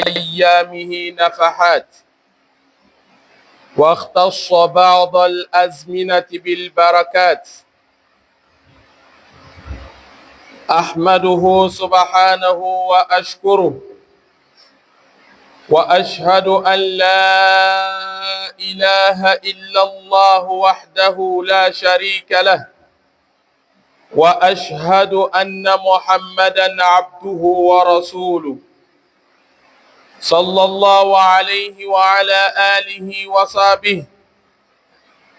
أيامه نفحات، واختص بعض الأزمنة بالبركات. أحمده سبحانه وأشكره، وأشهد أن لا إله إلا الله وحده لا شريك له، وأشهد أن محمدًا عبده ورسوله، صلى الله عليه وعلى آله وصحبه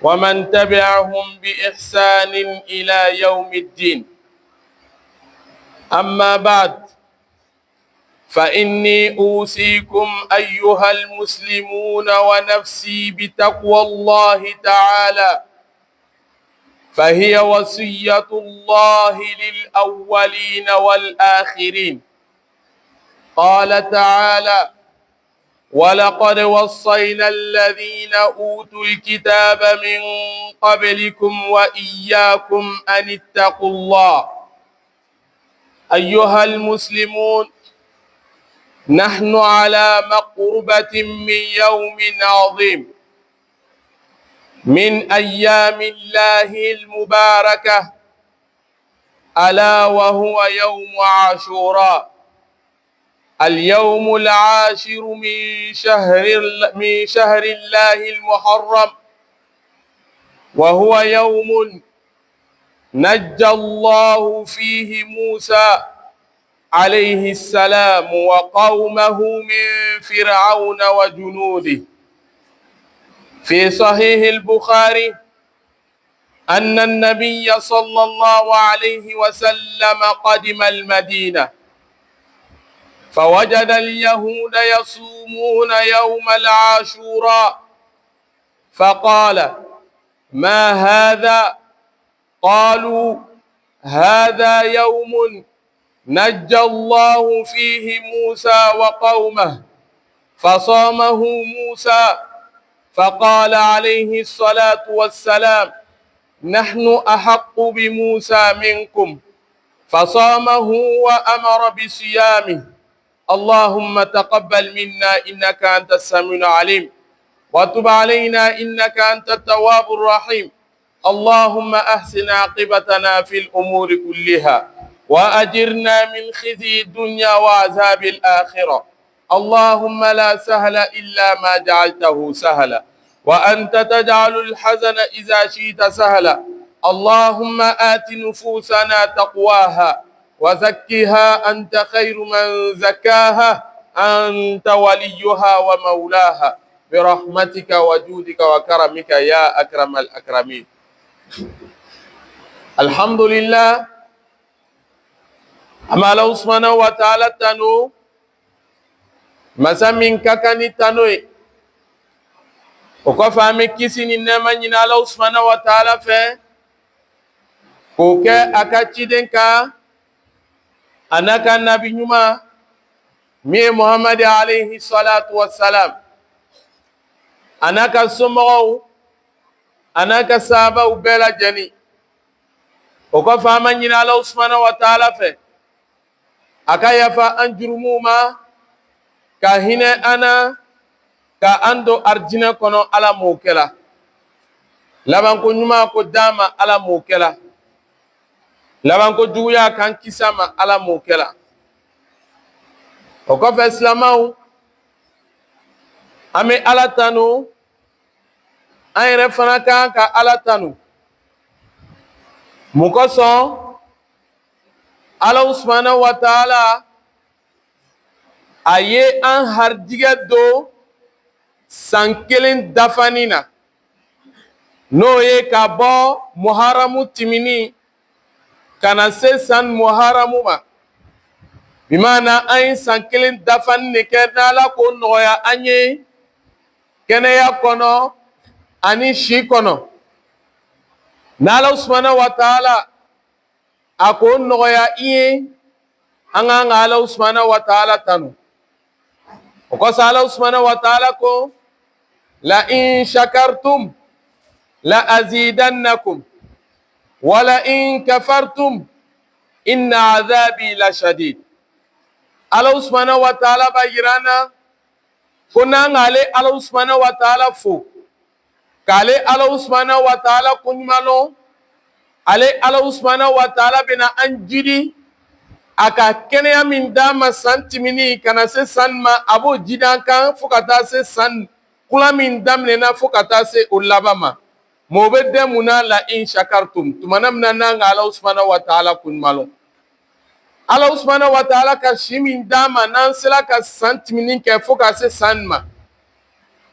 ومن تبعهم بإحسان إلى يوم الدين. أما بعد، فإني أوصيكم أيها المسلمون ونفسي بتقوى الله تعالى، فهي وصية الله للأولين والآخرين. قال تعالى: ولقد وصينا الذين أوتوا الكتاب من قبلكم وإياكم أن اتقوا الله. أيها المسلمون، نحن على مقربة من يوم عظيم من أيام الله المباركة، ألا وهو يوم عاشوراء، اليوم العاشر من شهر الله المحرم، وهو يوم نجى الله فيه موسى عليه السلام وقومه من فرعون وجنوده. في صحيح البخاري أن النبي صلى الله عليه وسلم قدم المدينة، فوجد اليهود يصومون يوم العاشوراء، فقال: ما هذا؟ قالوا: هذا يوم نجى الله فيه موسى وقومه، فصامه موسى. فقال عليه الصلاة والسلام: نحن أحق بموسى منكم، فصامه وأمر بصيامه. اللهم تقبل منا إنك أنت السميع العليم، وتب علينا إنك أنت التواب الرحيم. اللهم أحسن عاقبتنا في الأمور كلها، وأجرنا من خزي الدنيا وعذاب الآخرة. اللهم لا سهل إلا ما جعلته سهلا، وأنت تجعل الحزن إذا شئت سهلا. اللهم آت نفوسنا تقواها وزكها أنت خير من زكاها، أنت وليها ومولاها، برحمتك وجودك وكرمك يا أكرم الأكرمين. الحمد لله. أما الله سبحانه وتعالى تنو مسامين كاكاني تنوي وكفى مكيسين إنما نينا الله سبحانه وتعالى في كوكا أكاتشيدن كا أناكا نبي نيما مي محمد عليه الصلاة والسلام، أناكا سمعو أناكا سابا وبلا جني وكفى من نينا الله سبحانه وتعالى في aka yafa an jurumu ma, ka hinɛ ana, ka an do arijinɛ kɔnɔ ala m'o kɛla. Labanko ɲuman ko d'an ma ala m'o kɛla. Labanko juguya kan kisa ma ala m'o kɛla. O kɔfɛ silamɛw, an bɛ ala tanu, an yɛrɛ fana kan ka ala tanu. Mun kosɔn? Allah subhanahu wa ta'ala a ye an harijigɛ don san kelen dafani na, n'o ye ka bɔ muharamu timini ka na se san muharamu ma. Bi maana an ye san kelen dafani de kɛ n'Ala k'o nɔgɔya an ye kɛnɛya kɔnɔ ani si kɔnɔ. N'Ala subhanahu wa ta'ala a k'o nɔgɔya i ye, an kan ka Ala subhanahu wa ta'ala tanu. O kosɔn Ala subhanahu wa ta'ala ko: la in shakartum la azidannakum wa la in kafartum inna azabi la shadid. Allah subhanahu wa ta'ala ba yirana ko n'an ale Allah subhanahu wa ta'ala fo k'ale Allah subhanahu wa ta'ala kuɲumalon ale Allah subhanahu wa ta'ala bena an jidi a ka kɛnɛya min d'a ma san tɛmɛni ka na se san ma a b'o jidan kan fo ka taa se san kula min daminɛna fo ka taa se o laban ma mais o bɛ den mun na la in shakartum tumana min na n'an ka Allah subhanahu wa ta'ala kuɲumalon Allah subhanahu wa ta'ala ka si min d'a ma n'an sera ka san tɛmɛni kɛ fo ka se san ma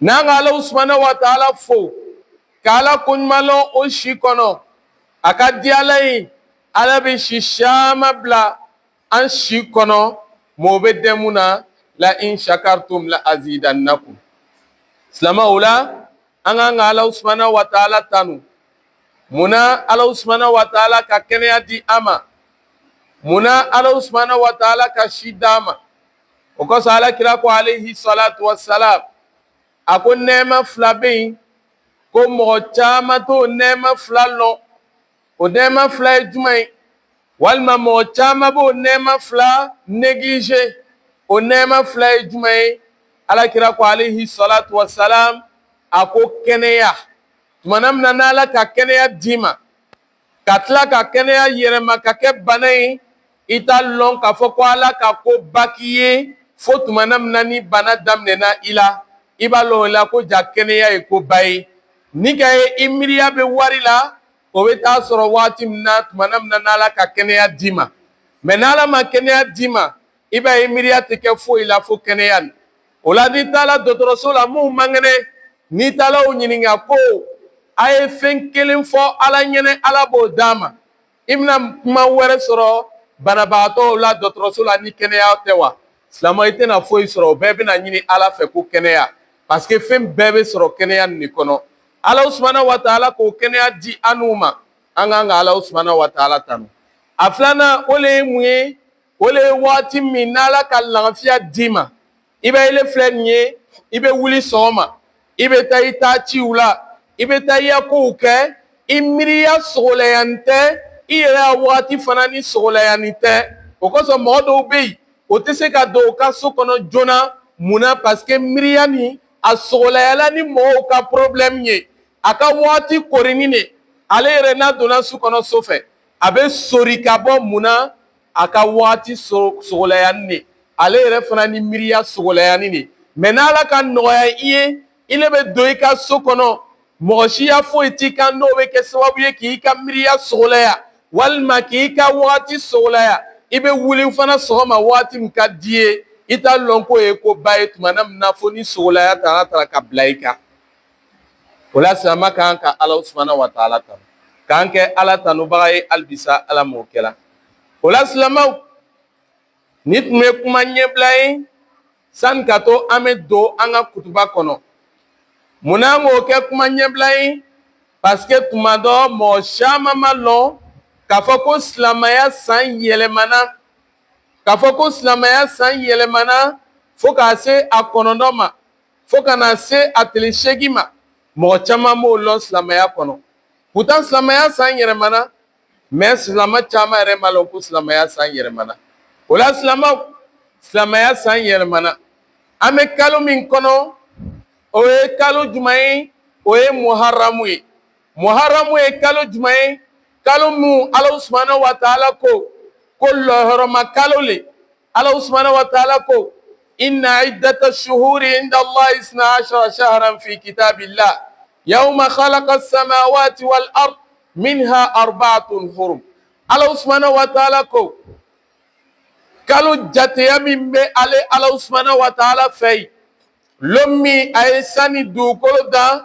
n'an ka Allah subhanahu wa ta'ala fo ka Ala kuɲumalon o si kɔnɔ a ka di Ala ye Ala bɛ si caman bila an si kɔnɔ mais o bɛ den mun na la in shakartum la azidannakum silamɛw la an kan ka Ala subhanahu wa ta'ala tanu munna Ala subhanahu wa ta'ala ka kɛnɛya di an ma munna Ala subhanahu wa ta'ala ka si d'a ma o kosɔn Alakira ko alayhi salatu wassalam a ko nɛɛma fila bɛ yen ko mɔgɔ caman t'o nɛɛma fila lɔn o nɛɛma fila ye jumɛn ye walima mɔgɔ caman b'o nɛɛma fila négligé o nɛɛma fila ye jumɛn ye Alakira ko alayhi salatu wassalam a ko kɛnɛya tumana min na n'Ala ka kɛnɛya d'i ma ka tila ka kɛnɛya yɛlɛma ka kɛ bana ye i t'a lɔn k'a fɔ ko Ala ka ko ba k'i ye fo tumana min na ni bana daminɛna i la i b'a lɔn o la ko ja kɛnɛya ye ko ba ye ni ka ye i miiriya bɛ wari la o bɛ taa sɔrɔ waati min na tumana min na n'Ala ka kɛnɛya d'i ma mais n'Ala ma kɛnɛya d'i ma i b'a ye miiriya tɛ kɛ foyi la fo kɛnɛya nin o la n'i taara dɔgɔtɔrɔso la mun man kɛnɛ n'i taara o ɲininka ko a ye fɛn kelen fɔ Ala ɲɛnɛ Ala b'o d'a ma i bɛna kuma wɛrɛ sɔrɔ banabagatɔw la dɔgɔtɔrɔso la ni kɛnɛya tɛ wa silamɛ i tɛna foyi sɔrɔ o bɛɛ bɛna ɲini Ala fɛ ko kɛnɛya parce que fɛn bɛɛ bɛ sɔrɔ kɛnɛya nin de kɔnɔ Ala subhanahu wa ta'ala k'o kɛnɛya di an n'u ma an kan ka Ala subhanahu wa ta'ala tanu a filanan o le ye mun ye o le ye waati min n'Ala ka lafiya d'i ma i bɛ ele filɛ nin ye i bɛ wuli sɔgɔma i bɛ taa i taa ciw la i bɛ taa i ya kow kɛ i miiriya sɔgɔlayani tɛ i yɛrɛ ya waati fana ni sɔgɔlayani tɛ o kosɔn mɔgɔ dɔw bɛ yen o tɛ se ka don u ka so kɔnɔ joona munna parce que miiriya ni a sɔgɔlayala ni mɔgɔw ka problème ye a ka waati korini de ale yɛrɛ n'a donna su kɔnɔ so fɛ a bɛ sori ka bɔ munna a ka waati sɔgɔlayani de ale yɛrɛ fana ni miiriya sɔgɔlayani de mais n'Ala ka nɔgɔya i ye i le bɛ don i ka so kɔnɔ mɔgɔ siya foyi t'i kan n'o bɛ kɛ sababu ye k'i ka miiriya sɔgɔlaya walima k'i ka waati sɔgɔlaya i bɛ wuli fana sɔgɔma waati min ka di ye i t'a lɔn k'o ye ko ba ye tumana min na fo ni sɔgɔlaya taara ka bila i kan o la silamɛ kan ka Ala subhanahu wa ta'ala tanu k'an kɛ Ala tanubaga ye halibisa Ala m'o kɛla o la silamɛw ni tun bɛ kuma ɲɛbila ye sani ka to an bɛ don an ka kutuba kɔnɔ munna an k'o kɛ kuma ɲɛbila ye parce que tuma dɔ mɔgɔ caman ma lɔn k'a fɔ ko silamɛya san yɛlɛmana k'a fɔ ko silamɛya san yɛlɛmana fo k'a se a 9 ma fo ka na se a tile 8 ma mɔgɔ caman b'o lɔn silamɛya kɔnɔ pourtant silamɛya san yɛlɛmana mais silamɛ caman yɛrɛ ma lɔn ko silamɛya san yɛlɛmana o la silamɛw silamɛya san yɛlɛmana an bɛ kalo min kɔnɔ o ye kalo jumɛn ye o ye muharamu ye muharamu ye kalo jumɛn ye kalo min Ala subhanahu wa ta'ala ko lɔhɔrɔma kalo le Ala subhanahu wa ta'ala ko inna iddata shuhuri inda Allah 12 shahran fi kitabillah yawma khalaqa as-samawati wal ard minha 4 hurum Ala subhanahu wa ta'ala ko kalo jateya min bɛ ale Ala subhanahu wa ta'ala fɛ lon min a ye sani dugukolo dan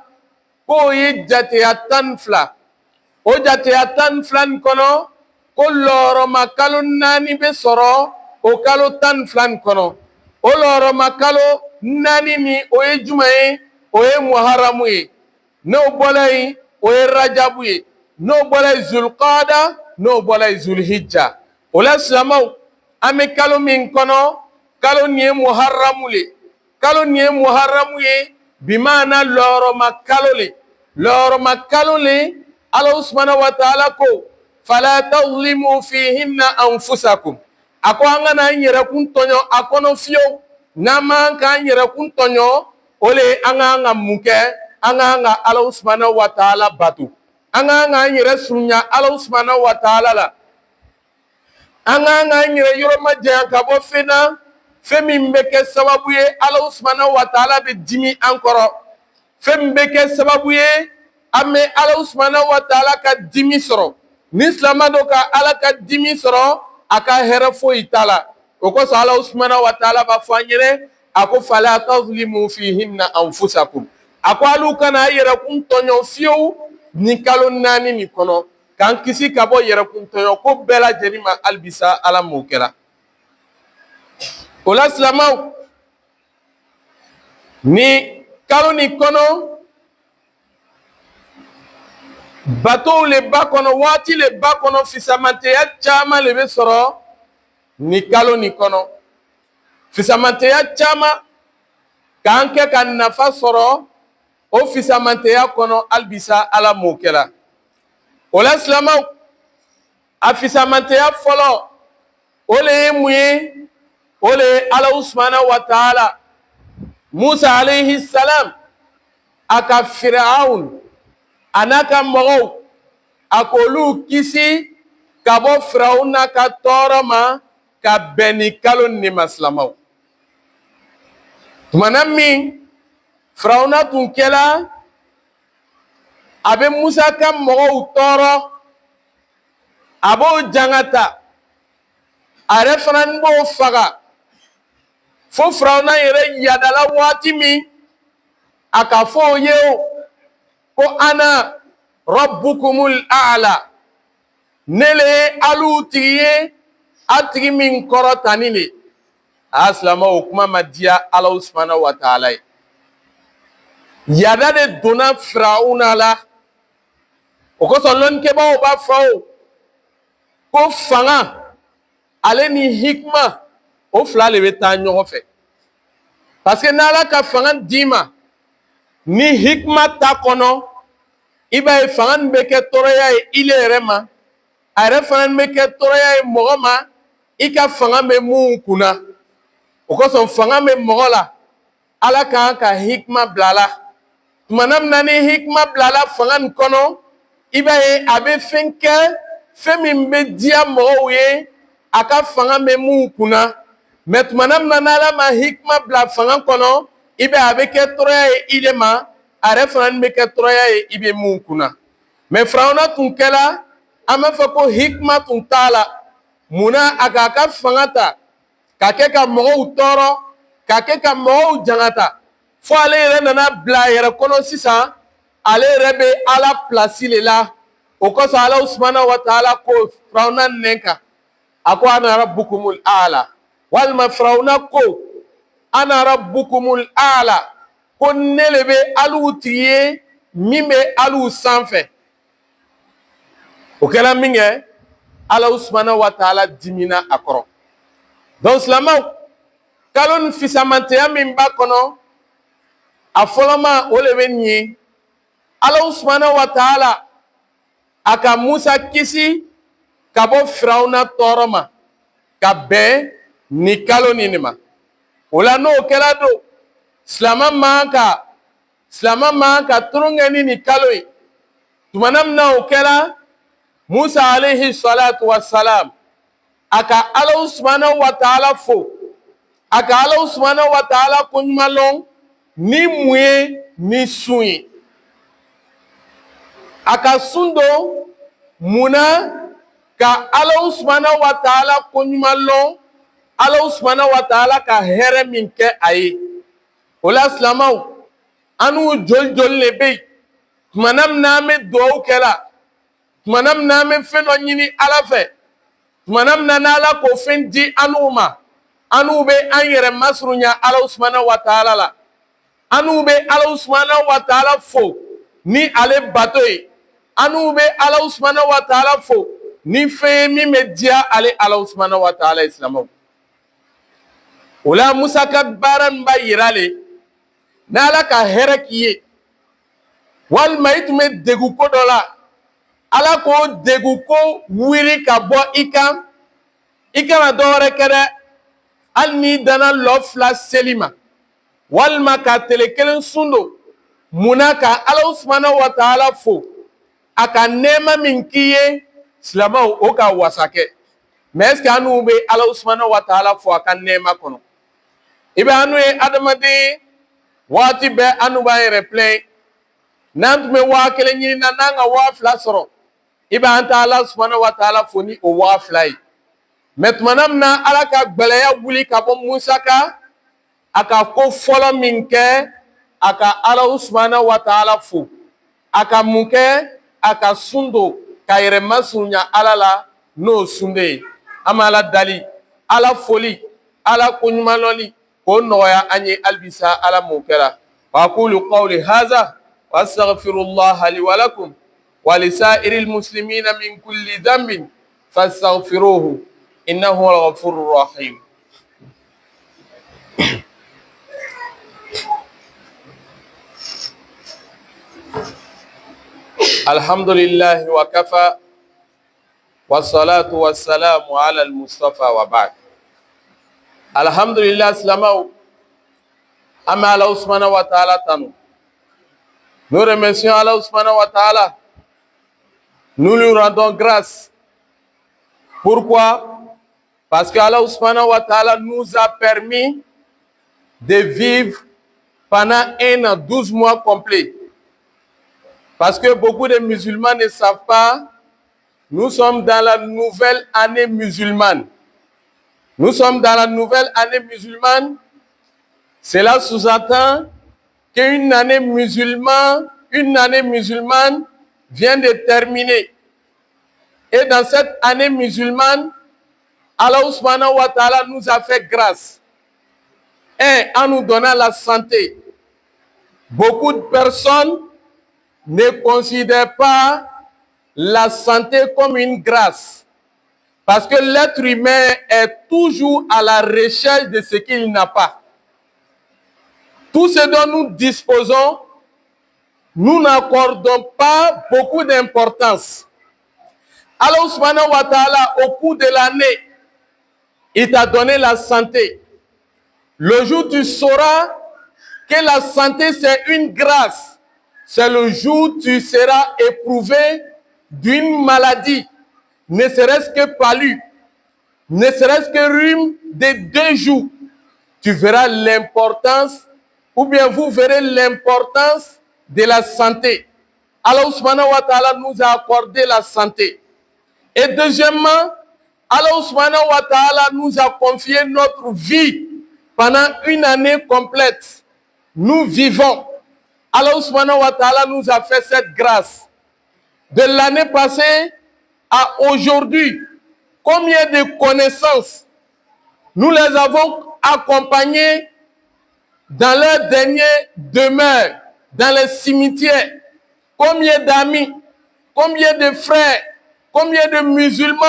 k'o ye jateya 12 o jateya 12 nin kɔnɔ ko lɔɔrɔma kalo 4 bɛ sɔrɔ o kalo 12 nin kɔnɔ o lɔɔrɔma kalo 4 nin o ye jumɛn ye o ye muharamu ye n'o bɔla yen o ye rajabu ye n'o bɔla yen zulqaada n'o bɔla yen zulhijja o la silamɛw an bɛ kalo min kɔnɔ kalo nin ye muharamu le kalo nin ye muharamu ye bi maana lɔɔrɔma kalo le lɔɔrɔma kalo le Ala subhanahu wa ta'ala ko fala tazlimu fihinna anfusakum ako anga na yere kun tonyo akono fiyo nama kan yere kun tonyo ole anga muke anga Allah subhanahu wa ta'ala batu anga yere sunya Allah subhanahu wa ta'ala la anga yere yoroma jan kabo fena femi mbeke sababu ye Allah subhanahu wa ta'ala be dimi ankoro femi mbeke sababu ye ame Allah subhanahu wa ta'ala ka dimi soro ni islamado ka ala ka dimi soro aka hera fo itala o ko so Allah subhanahu wa ta'ala ba fanyere ako fala tazlimu fihinna anfusakum ako alu kana yera kun tonyo fiu ni kalo nani ni kono kan kisi kabo yera kun tonyo ko bela jerima albisa ala mokela ola slamaw ni kalo ni kono bateau le ba kono wati le ba kono fisamanteya chama le be soro ni kalo ni kono fisamanteya chama kanke kan nafa soro o fisamanteya kono albisa ala mokela ola slamaw a fisamanteya folo ole muye ole Allah subhanahu wa ta'ala Musa alayhi salam aka Firaun anaka mogo akolu kisi kabo Firaun ka toroma ka beni kalo ni maslamaw manami Firaun tun kela abe Musa ka mogo toro abo jangata are fanan bo faga fo Firaun yere yadala wati mi aka fo yeo ko ana rabbukumul a'la nele alutiye atigi min korotani ne aslama o kuma madia Allah subhanahu wa ta'ala yada de dona Firaun la o ko solon ke ba o ba fo ko fanga ale ni hikma o fla le beta ɲɔgɔn fɛ parce que n'ala ka fanga dima ni hikma ta kɔnɔ i b'a ye fanga min bɛ kɛ tɔɔrɔya ye ile yɛrɛ ma a yɛrɛ fana bɛ kɛ tɔɔrɔya ye mɔgɔ ma i ka fanga bɛ mun kunna o kosɔn fanga bɛ mɔgɔ la ala kan ka hikma bila la tumana min na ni hikma bila la fanga nin kɔnɔ i b'a ye a bɛ fɛn kɛ fɛn min bɛ diya mɔgɔw ye a ka fanga bɛ mun kunna mais tumana min na n'ala ma hikma bila fanga kɔnɔ i bɛ a bɛ kɛ tɔɔrɔya ye i de ma a yɛrɛ fana bɛ kɛ tɔɔrɔya ye i bɛ mun kunna mais Firawuna tun kɛla an b'a fɔ ko hikma tun t'a la munna a k'a ka fanga ta ka kɛ ka mɔgɔw tɔɔrɔ ka kɛ ka mɔgɔw jangata fo ale yɛrɛ nana bila a yɛrɛ kɔnɔ sisan ale yɛrɛ bɛ ala place le la o kosɔn Ala subhanahu wa ta'ala ko Firawuna nɛn kan a ko ana rabbukumul a'la walima Firawuna ko ana rabbukumul a'la ko ne le bɛ alu tigi ye min bɛ alu sanfɛ o kɛra min kɛ Ala subhanahu wa ta'ala dimina a kɔrɔ donc silamɛw kalo ni fisamanteya min b'a kɔnɔ a fɔlɔma o le bɛ nin ye Ala subhanahu wa ta'ala a ka Musa kisi ka bɔ Firawuna tɔɔrɔ ma ka bɛn ni kalo nin ma o la n'o kɛra don silama man ka tulonkɛ ni nin kalo ye tumana min na o kɛra Musa alayhi salatu wa salam a ka Ala subhanahu wa ta'ala fo a ka Ala subhanahu wa ta'ala ko ɲuman lɔn ni mun ye ni sun ye a ka sun don munna ka Ala subhanahu wa ta'ala ko ɲuman lɔn Ala subhanahu wa ta'ala ka hɛrɛ min kɛ a ye o la silamaw an n'u joli joli le bɛ yen tumana min na an bɛ dugawu kɛla tumana min na an bɛ fɛn dɔ ɲini Ala fɛ tumana min na n'Ala k'o fɛn di an n'u ma an n'u bɛ an yɛrɛ masurunya Ala subhanahu wa ta'ala la an n'u bɛ Ala subhanahu wa ta'ala fo ni ale bato ye an n'u bɛ Ala subhanahu wa ta'ala fo ni fɛn ye min bɛ diya ale Ala subhanahu wa ta'ala ye silamaw o la Musa ka baara min b'a yira le n'Ala ka hɛrɛ k'i ye walima i tun bɛ degun ko dɔ la Ala k'o degun ko wuli ka bɔ i kan I kana dɔ wɛrɛ kɛ dɛ hali n'i danna lɔ 2 seli ma walima ka tele 1 sun don munna ka Alahu subahanahu wa taala fo a ka nɛɛma min k'i ye silamɛw o ka wasa kɛ mais est ce que an n'u bɛ Alahu subahanahu wa taala fo a ka nɛɛma kɔnɔ i bɛ an n'u ye adamaden waati bɛɛ an n'u b'an yɛrɛ plaint n'an tun bɛ 1000 ɲini na n'an ka 2000 sɔrɔ i bɛ an ta Alahu subahanahu wa taala fo ni o 2000 ye mais tumana min na Ala ka gbɛlɛya wuli ka bɔ Musa kan a ka ko fɔlɔ min kɛ a ka Alahu subahanahu wa taala fo a ka mun kɛ a ka sun don ka yɛrɛ masurunya Ala la n'o sun de ye an bɛ Ala dali Ala foli Ala koɲumanlɔnni k'o nɔgɔya an ye halibisa Ala m'o kɛra wa aqulu qawli haza wa astaghfirullaha li wa lakum wa lisairil muslimina min kulli dhanbin fastaghfiruhu innahu huwal ghafurur rahim. Alhamdulillah wa kafa wa salatu wa salamu ala al-Mustafa wa ba'd. Alhamdulillah silamaw an bɛ Alahu subahanahu wa taala tanu. Nous remercions Allah subhanahu wa ta'ala. Nous lui rendons grâce. Pourquoi? Parce que Allah subhanahu wa ta'ala nous a permis de vivre pendant 1 an, 12 mois complets. Parce que beaucoup de musulmans ne savent pas, nous sommes dans la nouvelle année musulmane. Nous sommes dans la nouvelle année musulmane. Cela sous-entend qu'une année musulmane vient de terminer. Et dans cette année musulmane, Allah subhanahu wa ta'ala nous a fait grâce. Et en nous donnant la santé. Beaucoup de personnes ne considèrent pas la santé comme une grâce. Parce que l'être humain est toujours à la recherche de ce qu'il n'a pas. Tout ce dont nous disposons, nous n'accordons pas beaucoup d'importance. Allah subhanahu wa ta'ala, au cours de l'année, il t'a donné la santé. Le jour où tu sauras que la santé c'est une grâce, c'est le jour où tu seras éprouvé d'une maladie, ne serait-ce que palu, ne serait-ce que rhume de 2 jours. Tu verras l'importance, ou bien vous verrez l'importance de la santé. Allah subhanahu wa ta'ala nous a accordé la santé. Et deuxièmement, Allah subhanahu wa ta'ala nous a confié notre vie pendant 1 année complète. Nous vivons. Allah subhanahu wa ta'ala nous a fait cette grâce. De l'année passée à aujourd'hui, combien de connaissances nous les avons accompagnés dans leur dernière demeure, dans les cimetières. Combien d'amis, combien de frères, combien de musulmans,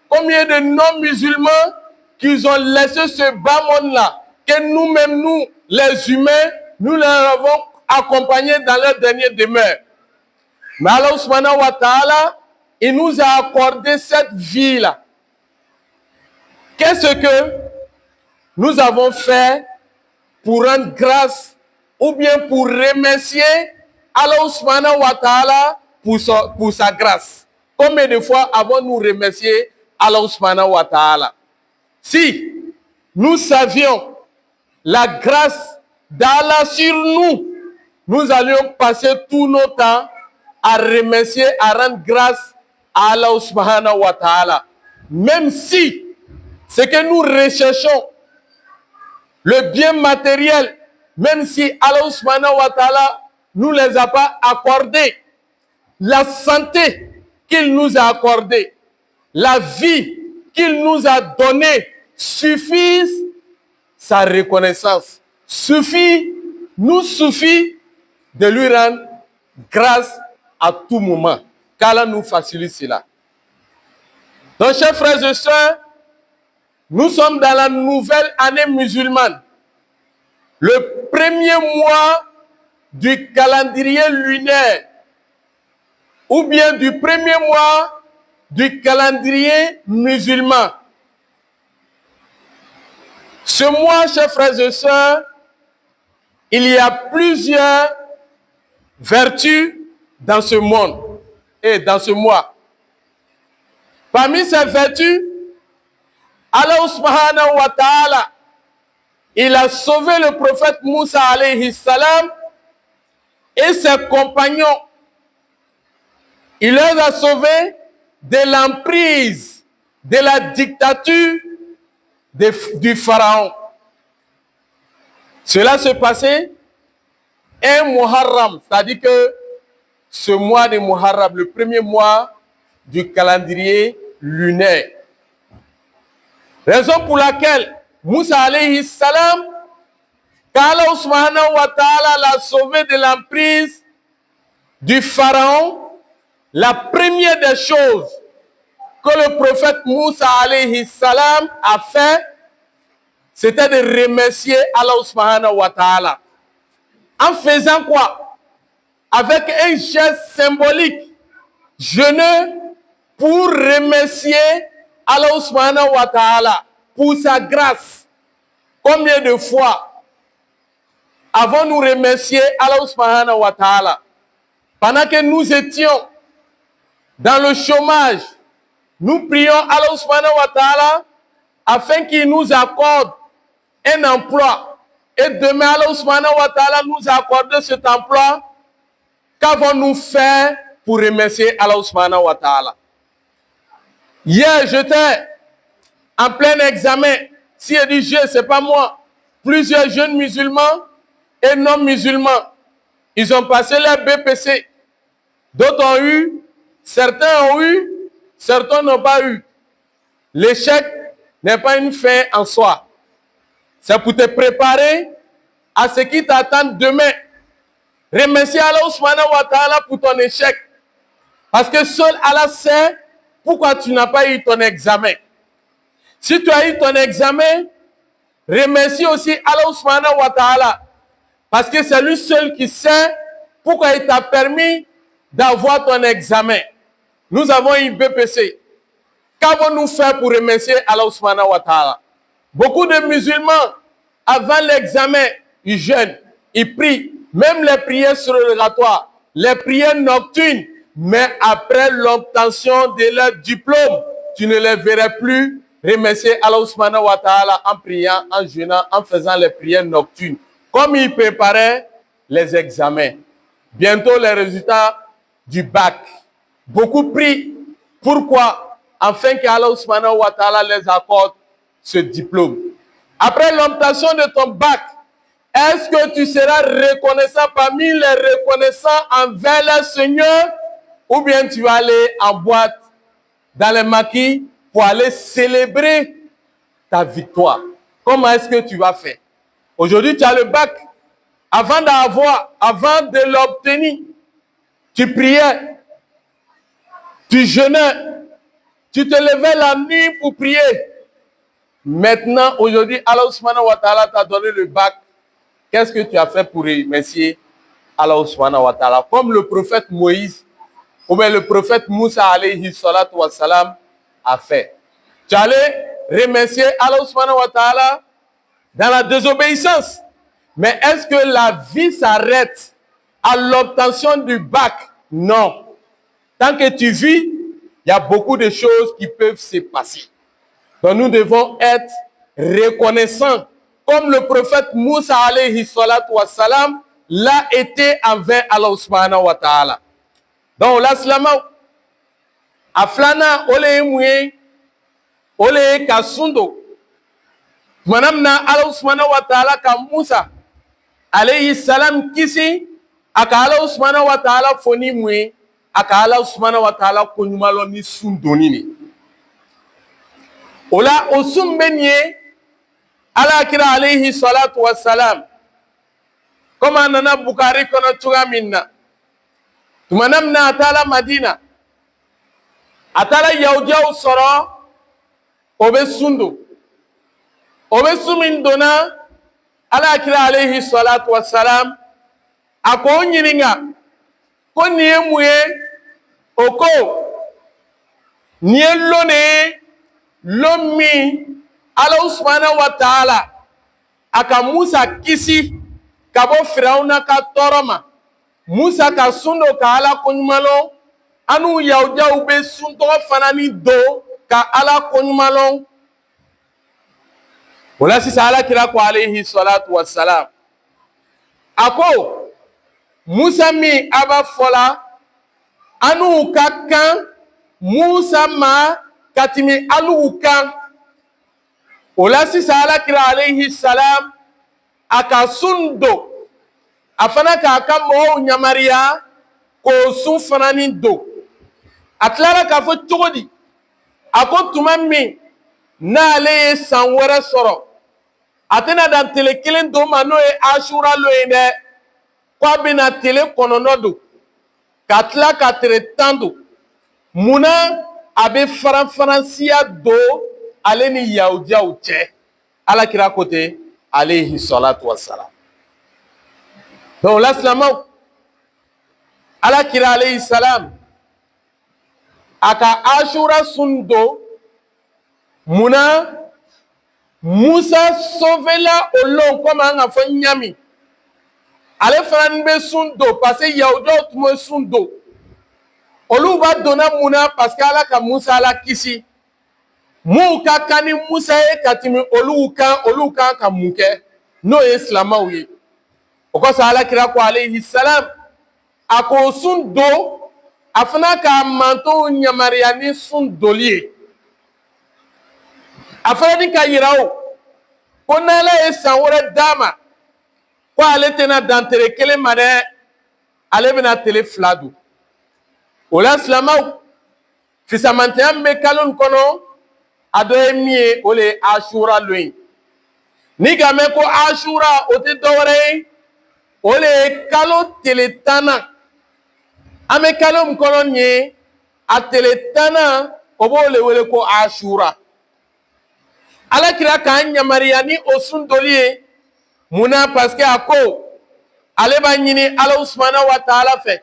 combien de non-musulmans qui ont laissé ce bas monde-là, que nous-mêmes, nous, les humains, nous les avons accompagnés dans leur dernière demeure. Mais Allah subhanahu wa ta'ala, il nous a accordé cette vie-là. Qu'est-ce que nous avons fait pour rendre grâce ou bien pour remercier Allah subhanahu wa ta'ala pour sa grâce? Combien de fois avons-nous remercié Allah subhanahu wa ta'ala? Si nous savions la grâce d'Allah sur nous, nous allions passer tout notre temps à remercier, à rendre grâce à Allah subhanahu wa ta'ala. Même si ce que nous recherchons, le bien matériel, même si Allah subhanahu wa ta'ala nous les a pas accordés, la santé qu'il nous a accordée, la vie qu'il nous a donnée suffisent sa reconnaissance. Nous suffit de lui rendre grâce à tout moment. Qu'Allah nous facilite cela. Donc, chers frères et sœurs, nous sommes dans la nouvelle année musulmane. Le premier mois du calendrier lunaire, ou bien du premier mois du calendrier musulman. Ce mois, chers frères et sœurs, il y a plusieurs vertus dans ce monde et dans ce mois. Parmi ces vertus, Allah subhanahu wa ta'ala, il a sauvé le prophète Moussa alayhi salam et ses compagnons. Il les a sauvés de l'emprise, de la dictature du pharaon. Cela se passait un Muharram, c'est-à-dire que ce mois de Muharram, le premier mois du calendrier lunaire. Raison pour laquelle Moussa alayhi salam, qu'Allah subhanahu wa ta'ala l'a sauvé de l'emprise du pharaon, la première des choses que le prophète Moussa alayhi salam a fait, c'était de remercier Allah subhanahu wa ta'ala. En faisant quoi? Avec un geste symbolique, jeûner pour remercier Allah subhanahu wa ta'ala pour sa grâce. Combien de fois avons-nous remercié Allah subhanahu wa ta'ala? Pendant que nous étions dans le chômage, nous prions Allah subhanahu wa ta'ala afin qu'il nous accorde un emploi. Et demain, Allah subhanahu wa ta'ala nous a accordé cet emploi. Qu'avons-nous fait pour remercier Allah subhanahu wa ta'ala? Hier, j'étais en plein examen. Si je dis je, ce n'est pas moi. Plusieurs jeunes musulmans et non musulmans, ils ont passé leur BPC. D'autres ont eu, certains ont eu, certains n'ont pas eu. L'échec n'est pas une fin en soi. C'est pour te préparer à ce qui t'attend demain. Remercie Allah subhanahu wa ta'ala pour ton échec. Parce que seul Allah sait pourquoi tu n'as pas eu ton examen. Si tu as eu ton examen, remercie aussi Allah subhanahu wa ta'ala. Parce que c'est lui seul qui sait pourquoi il t'a permis d'avoir ton examen. Nous avons eu BPC. Qu'avons-nous fait pour remercier Allah subhanahu wa ta'ala? Beaucoup de musulmans, avant l'examen, ils jeûnent, ils prient, même les prières surrogatoires, les prières nocturnes, mais après l'obtention de leur diplôme, tu ne les verrais plus remercier Allah subhanahu wa ta'ala en priant, en jeûnant, en faisant les prières nocturnes, comme ils préparaient les examens. Bientôt les résultats du bac. Beaucoup prient. Pourquoi? Afin qu'Allah subhanahu wa ta'ala les accorde ce diplôme. Après l'obtention de ton bac, est-ce que tu seras reconnaissant parmi les reconnaissants envers le Seigneur, ou bien tu vas aller en boîte dans les maquis pour aller célébrer ta victoire? Comment est-ce que tu vas faire? Aujourd'hui, tu as le bac. Avant de l'obtenir, tu priais, tu jeûnais, tu te levais la nuit pour prier. Maintenant, aujourd'hui, Allah subhanahu wa ta'ala t'a donné le bac. Qu'est-ce que tu as fait pour remercier Allah subhanahu wa ta'ala? Comme le prophète Moïse, ou bien le prophète Moussa alayhi salatu wa salam a fait. Tu allais remercier Allah subhanahu wa ta'ala dans la désobéissance. Mais est-ce que la vie s'arrête à l'obtention du bac? Non. Tant que tu vis, il y a beaucoup de choses qui peuvent se passer. Donc nous devons être reconnaissants, comme le prophète Moussa alayhi salatu wa salam l'a été envers Allah subhanahu wa ta'ala. Donc la slama aflana ole mouye ole kasundo manamna Allah subhanahu wa ta'ala ka Moussa alayhi salam kisi aka Allah subhanahu wa ta'ala foni mouye aka Allah subhanahu wa ta'ala konyumalo ni sundonini. Ola osumbenye ala kira alayhi salatu wa salam. Kama nana Bukhari kono tuga minna. Tumanamna atala Madina. Atala yaudiya soro obe sundu. Obe sumindona ala kira alayhi salatu wa salam. Ako nyininga. Ko niye muye oko niye lone lomi Allah subhanahu wa ta'ala aka Musa kisi ka bɔ Firawuna ka tɔɔrɔ ma. Musa ka sun do ka Ala koɲuman lɔn anu Yahudiyaw bɛ suntɔgɔ fana ni do ka Ala koɲuman lɔn. O la sisan Alakira ko alayhi salatu wassalam a ko Musa min a b'a fɔla anu ka kan Musa ma ka tɛmɛ alu kan. O la sisan Alakira alayhi salam a ka sun do a fana k'a ka mɔgɔw yamariya k'o sun fana ni do. A tilara k'a fɔ cogo di? A ko tuma min n'ale ye san wɛrɛ sɔrɔ a tɛna dan tile kelen do ma n'o ye Ashura lo ye dɛ, k'a bɛna tile 9 do ka tila ka tile 10 do. Munna a bɛ faranfaransiya do ale ni Yahudiyaw cɛ? Alakira ko ten alayhi salatu wassalam. Donc la silamɛw, Alakira alayhi salam a ka Ashura sun do munna Musa sauvela o lon comme an ka fɔ ɲami. Ale fana bɛ sun do parce que Yahudiyaw tun bɛ sun do. Olu b'a donna munna parce que Ala ka Musa la kisi. Mun ka kan ni Musa ye ka tɛmɛ olu kan ka mun kɛ n'o ye silamɛw ye. O kosɔn Alakira ko alayhi salam a ko sun do a fana k'a mantow yamariya ni sun doli ye. A fana ni ka yira o ko n'Ala ye san wɛrɛ d'a ma ko ale tɛna dan tile kelen ma dɛ, ale bɛna tile 2 do. O la silamɛw, fisamantanya min bɛ kalo in kɔnɔ a dɔ ye min ye o de ye Ashura lo ye. Ni ka mɛn ko Ashura o tɛ dɔwɛrɛ ye o de ye kalo tile 10nan. An bɛ kalo min kɔnɔ nin ye a tile 10nan o b'o le wele ko Ashura. Alakira k'an yamariya ni o sun doli ye munna parce que a ko ale b'a ɲini Ala subhanahu wa ta'ala fɛ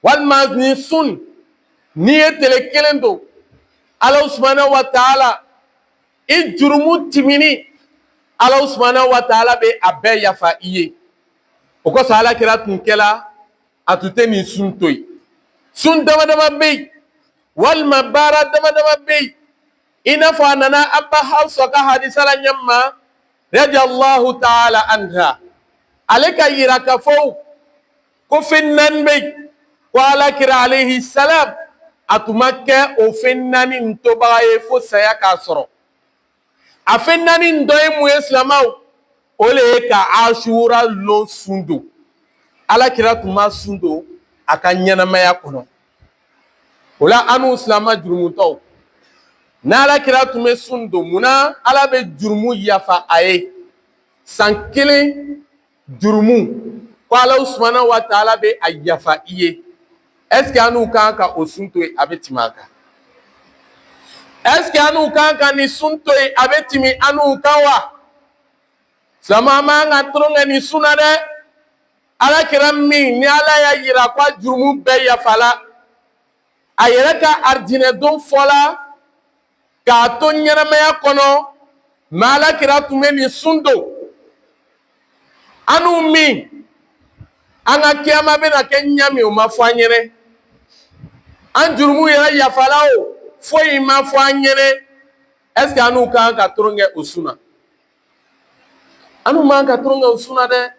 walima nin sun n'i ye tile 1 do Ala subhanahu wa ta'ala i jurumu timini Ala subhanahu wa ta'ala bɛ a bɛɛ yafa i ye. O kosɔn Alakira tun kɛla a tun tɛ nin sun to yen. Sun dama dama bɛ yen walima baara dama dama bɛ yen i n'a fɔ a nana an ba Hawusa ka hadisa la ɲɛma radiyallahu ta'ala anha. Ale ka yira k'a fɔ ko fɛn 4 bɛ yen ko Alakira alayhi salam a tun ma kɛ o fɛn 4 in tobaga ye fo saya k'a sɔrɔ. A fɛn 4 in dɔ ye mun ye silamɛw? O le ye ka Ashura lo sun do. Alakira tun ma sun do a ka ɲɛnamaya kɔnɔ. O la anu silamɛ jurumutɔw, n'Alakira tun bɛ sun do munna Ala bɛ jurumu yafa a ye? San 1 jurumu ko Ala subhanahu wa ta'ala bɛ a yafa i ye. Est ce que anu kan ka o sun to yen a bɛ tɛmɛ a kan? Est ce que anu kan ka ni sun to yen a bɛ tɛmɛ anu kan wa? Silamɛ man ka tulonkɛ ni sun na dɛ. Alakira min ni Ala y'a yira ko a jurumu bɛɛ yafala a yɛrɛ ka arijinɛ don fɔla k'a to ɲɛnamaya kɔnɔ mais Alakira tun bɛ nin sun do. Anu min an ka kiyama bɛna kɛ ɲami o ma fɔ an ɲɛnɛ. An jurumu yɛrɛ yafala o foyi ma fɔ an ɲɛnɛ. Est ce que anu kan ka tulonkɛ o sun na? Anu man ka tulonkɛ o sun na dɛ.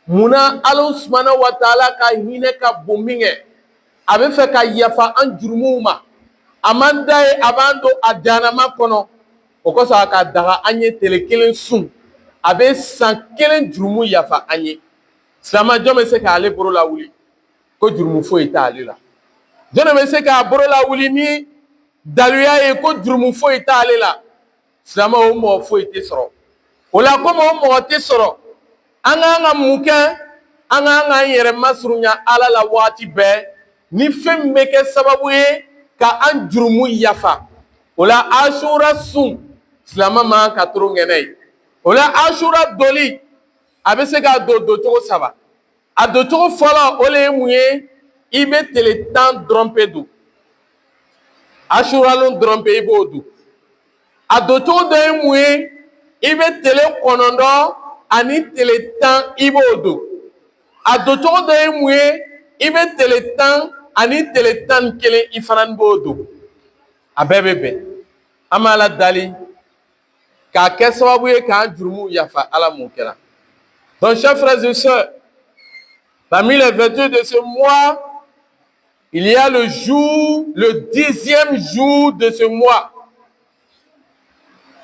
Munna Ala subhanahu wa ta'ala ka hinɛ ka bon min kɛ a bɛ fɛ ka yafa an jurumuw ma. A man da ye a b'an don a jahanama kɔnɔ. O kosɔn a ka daga an ye tile 1 sun a bɛ san 1 jurumu yafa an ye. Silamɛ jɔn bɛ se k'ale bolo lawuli ko jurumu foyi t'ale la? Jɔn bɛ se k'a bolo lawuli ni daluya ye ko jurumu foyi t'ale la? Silamɛ o mɔgɔ foyi tɛ sɔrɔ. O la komi o mɔgɔ tɛ sɔrɔ an k'an ka mun kɛ? An k'an k'an yɛrɛ masurunya Ala la waati bɛɛ ni fɛn min bɛ kɛ sababu ye ka an jurumu yafa. O la Ashura sun silamɛ man ka tulonkɛ n'a ye. O la Ashura doli a bɛ se k'a don cogo 3. A don cogo fɔlɔ o le ye mun ye? I bɛ tile 10 dɔrɔn pe don. Ashura lon dɔrɔn pe i b'o don. A don cogo dɔ ye mun ye? I bɛ tile 9 ani teletan ibodo. A doto de mwe ibe teletan ani teletan kelen ifanan bodo. A bebebe. Amala dali. Ka keswabuye ka jurumu yafa ala moukera. Donc, chers frères et sœurs, parmi les vertus de ce mois, il y a le jour, le 10e jour de ce mois.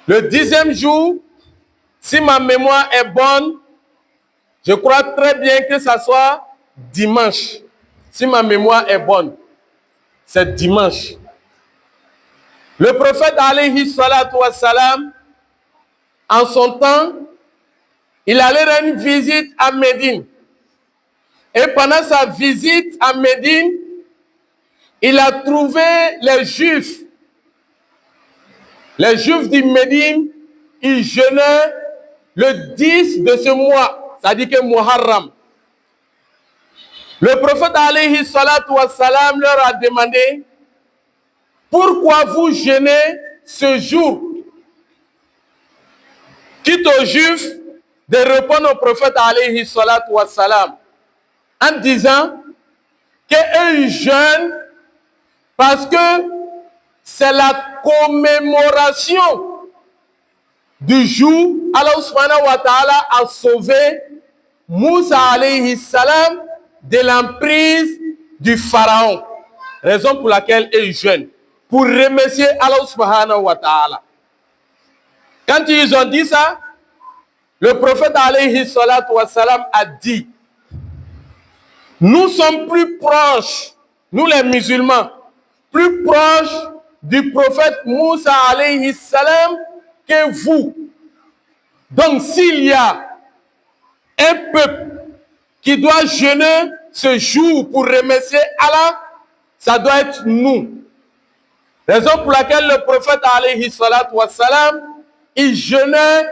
Le 10e jour, si ma mémoire est bonne, je crois très bien que ça soit dimanche. Si ma mémoire est bonne, c'est dimanche. Le prophète alayhi salatu wassalam, en son temps, il allait rendre une visite à Médine. Et pendant sa visite à Médine, il a trouvé les Juifs. Les Juifs de Médine, ils jeûnaient le 10 de ce mois, c'est-à-dire que Muharram. Le prophète alayhi salatu wassalam leur a demandé, pourquoi vous jeûnez ce jour? Quitte aux Juifs de répondre au prophète alayhi salatu wassalam en disant qu'ils jeûnent parce que c'est la commémoration du jour où Allah subhanahu wa ta'ala a sauvé Moussa alayhi salam de l'emprise du pharaon. Raison pour laquelle ils jeûnent. Pour remercier Allah subhanahu wa ta'ala. Quand ils ont dit ça, le prophète alayhi salatu wa salam a dit, nous sommes plus proches, nous les musulmans, plus proches du prophète Moussa alayhi salam que vous. Donc s'il y a un peuple qui doit jeûner ce jour pour remercier Allah, ça doit être nous. Raison pour laquelle le prophète alayhi salatu wa salam, il jeûnait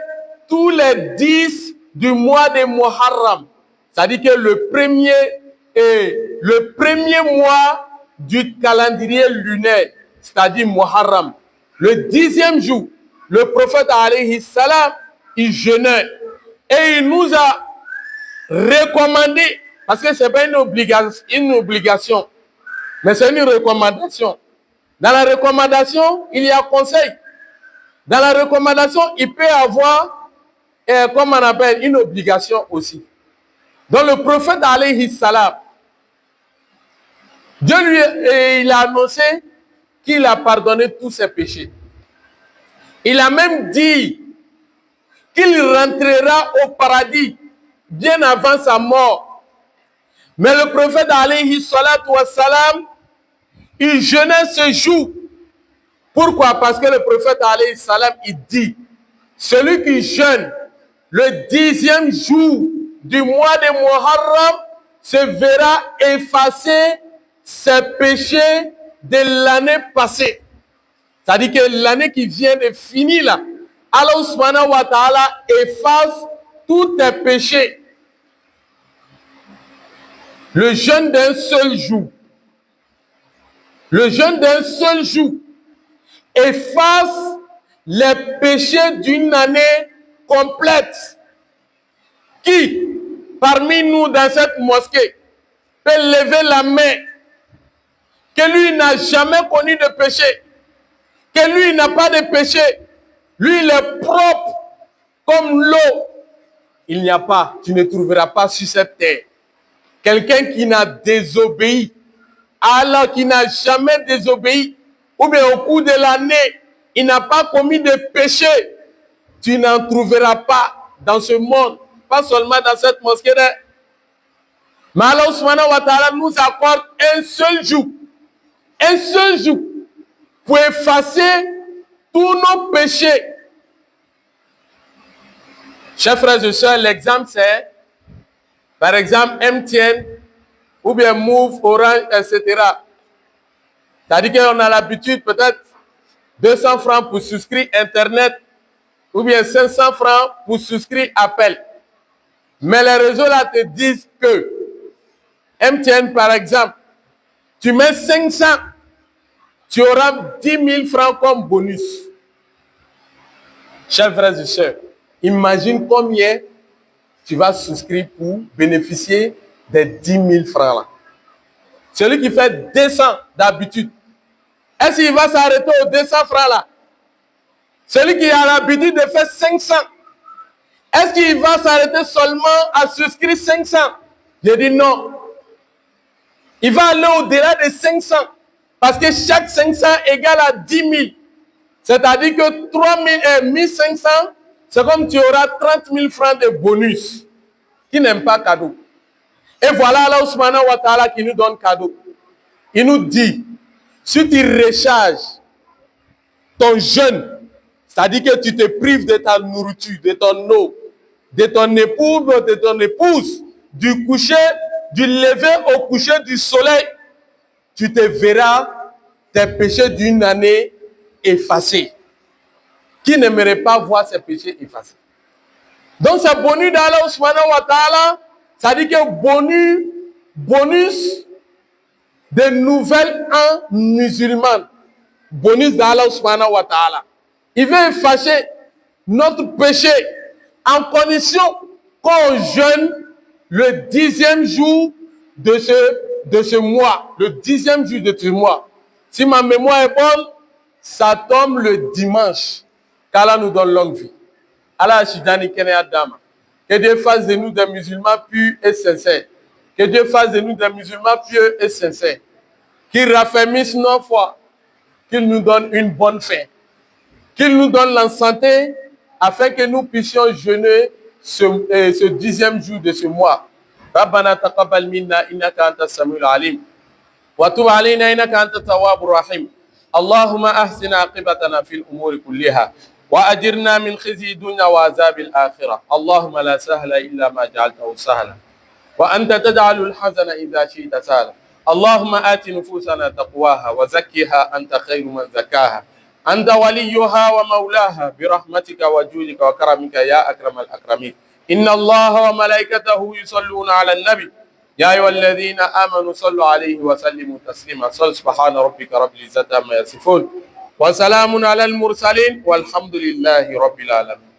tous les 10 du mois de Muharram. C'est-à-dire que le premier mois du calendrier lunaire, c'est-à-dire Muharram. Le 10e jour, le prophète alayhi salam, il jeûnait. Et il nous a recommandé, parce que ce n'est pas une obligation, mais c'est une recommandation. Dans la recommandation, il y a conseil. Dans la recommandation, il peut y avoir, comme on appelle, une obligation aussi. Donc le prophète alayhi salam, Dieu il a annoncé qu'il a pardonné tous ses péchés. Il a même dit qu'il rentrera au paradis bien avant sa mort. Mais le prophète alayhi salatu wassalam, il jeûnait ce jour. Pourquoi? Parce que le prophète alayhi salam, il dit, celui qui jeûne le 10e jour du mois de Muharram se verra effacer ses péchés de l'année passée. C'est-à-dire que l'année qui vient de finir là, Allah subhanahu wa ta'ala efface tous tes péchés. Le jeûne d'un seul jour. Le jeûne d'un seul jour efface les péchés d'une année complète. Qui, parmi nous dans cette mosquée, peut lever la main que lui n'a jamais connu de péché, que lui n'a pas de péché, lui il est propre comme l'eau. Il n'y a pas, tu ne trouveras pas sur cette terre quelqu'un qui n'a désobéi à Allah, qui n'a jamais désobéi, ou bien au cours de l'année, il n'a pas commis de péché. Tu n'en trouveras pas dans ce monde, pas seulement dans cette mosquée. Mais Allah subhanahu wa ta'ala nous accorde un seul jour pour effacer tous nos péchés. Chers frères et sœurs, l'exemple c'est, par exemple, MTN, ou bien Move, Orange, etc. C'est-à-dire qu'on a l'habitude, peut-être, 200 francs pour souscrire Internet, ou bien 500 francs pour souscrire Appel. Mais les réseaux là te disent que MTN, par exemple, tu mets 500, tu auras 10 000 francs comme bonus. Chers frères et sœurs, imagine combien tu vas souscrire pour bénéficier des 10 000 francs là. Celui qui fait 200 d'habitude, est-ce qu'il va s'arrêter aux 200 francs là? Celui qui a l'habitude de faire 500, est-ce qu'il va s'arrêter seulement à souscrire 500? Je dis non. Il va aller au-delà de 500. Parce que chaque 500 égale à 10 000. C'est-à-dire que 1500, c'est comme tu auras 30 000 francs de bonus. Qui n'aime pas cadeau. Et voilà Allah subhanahu wa ta'ala qui nous donne cadeau. Il nous dit, si tu recharges ton jeûne, c'est-à-dire que tu te prives de ta nourriture, de ton eau, de ton épouse, du coucher, du lever au coucher du soleil, tu te verras tes péchés d'une année effacés. Qui n'aimerait pas voir ses péchés effacés? Donc c'est bonus d'Allah subhanahu wa ta'ala, c'est-à-dire que bonus de nouvelles en musulmane. Bonus d'Allah subhanahu wa ta'ala. Il veut effacer notre péché en condition qu'on jeûne le 10e jour de ce mois. Le 10e jour de ce mois. Si ma mémoire est bonne, ça tombe le dimanche. Qu'Allah nous donne longue vie. Allah Shidani Kenya Dama. Que Dieu fasse de nous des musulmans purs et sincères. Que Dieu fasse de nous des musulmans pieux et sincères. Qu'il raffermisse nos foi. Qu'il nous donne une bonne fin. Qu'il nous donne la santé afin que nous puissions jeûner ce 10e jour de ce mois. Rabbana taqabbal minna innaka antas samiul alim. Wa tub alayna innaka antat tawwabur rahim. Allahumma ahsina aqibatana fil umuri kulliha. وأجرنا من خزي الدنيا وعذاب الآخرة اللهم لا سهل إلا ما جعلته سهلا وأنت تجعل الحزن إذا شئت سهلا اللهم آت نفوسنا تقواها وزكها أنت خير من زكاها أنت وليها ومولاها برحمتك وجودك وكرمك يا أكرم الأكرمين إن الله وملائكته يصلون على النبي يا أيها الذين آمنوا صلوا عليه وسلموا تسليما سبحان ربك رب العزة عما يصفون وسلام على المرسلين والحمد لله رب العالمين.